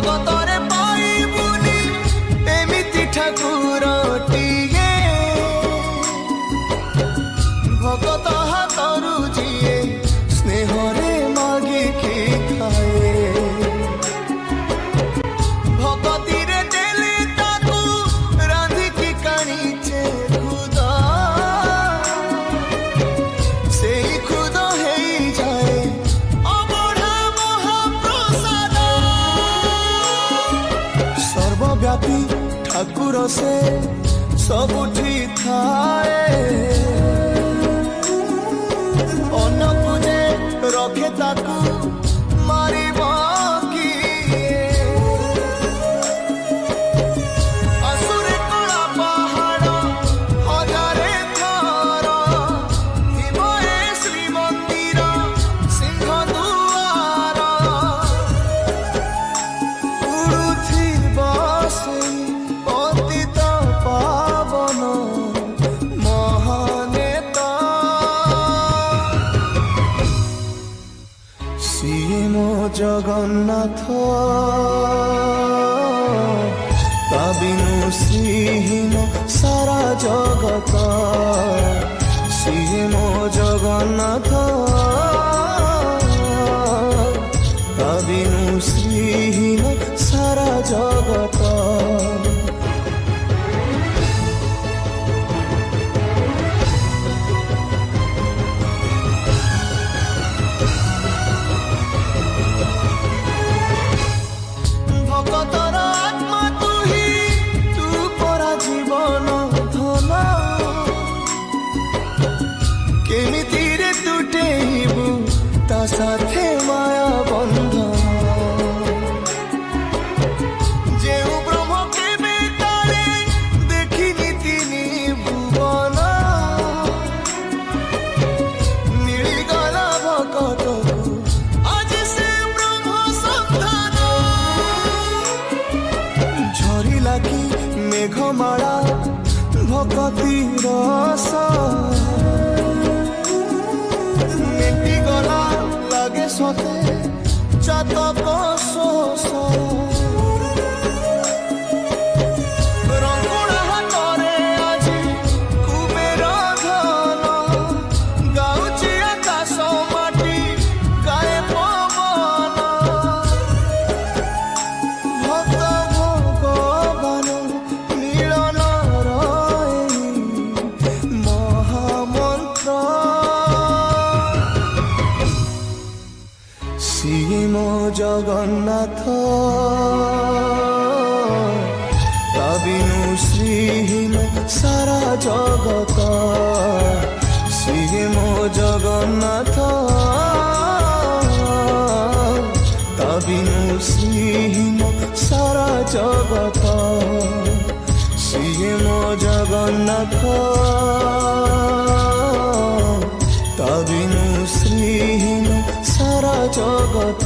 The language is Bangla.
ଜଗତରେ ପାଇବୁନି ଏମିତି ଠାକୁରଟିଏ ଭଗତ ହାତରୁ ଯିଏ ସ୍ନେହରେ ମାଗିକି ଖାଏ ଭଗତିରେ ଦେଲେ ତାକୁ ରାନ୍ଧିକି କାଣିଛେ ଖୁଦ ସେଇ ଖୁଦ ହେଇଯାଏ ଅବଢା ମହାପ୍ରସାଦ ସର୍ବବ୍ୟାପୀ ଠାକୁର ସେ ସବୁଠି ଥାଏ ଅନ୍ନକୁ ଯେ ରଖେ ତାକୁ ମାରିବ କିଏ ଆସୁରେ କଳା ପାହାଡ଼ ହଜାରେ ଥର ଥିବ ଏ ଶ୍ରୀମନ୍ଦିର ସିଂହ ଦୁଆର ଉଡୁଥିବ ସେଇ ପତିତ ପାବନ ମହାନେତା ସିଏ ମୋ ଜଗନ୍ନାଥ ତା ବିନୁ ଶ୍ରୀହୀନ ସାରା ଜଗତ ସିଏ ମୋ ଜଗନ୍ନାଥ ତା ବିନୁ ଶ୍ରୀହୀନ ସାରା ଜଗତ ভগতর আত্মা তুহি তু পরা জীবন ধন কেমিতিরে তুটেইবু তা সাথে মায়া বন্ধন যেউ ব্রহ্ম কেবে তারে দেখিনি তিনি ভুবন মিলিগলা ভগতকু আজি সে ব্রহ্ম সন্ধান ঝরিলা কি মেঘমালা ভগতি রস মেটি গলা লাগে সতে চাতক শোষ রঙ্গুଣା হাতরে আজি কুবের ধন গাউছি আকাশ মাটি গায়ে পবন ভক্ত ভগবান মিলন রয়ে মহামন্ত্র সিয়ে মো জগন্নাথ তা বিনু শ্রীহীন সারা জগত সিয়ে মো জগন্নাথ তা বিনু শ্রীহীন সারা জগত সিয়ে মো জগন্নাথ তা বিনু শ্রীহীন সারা জগত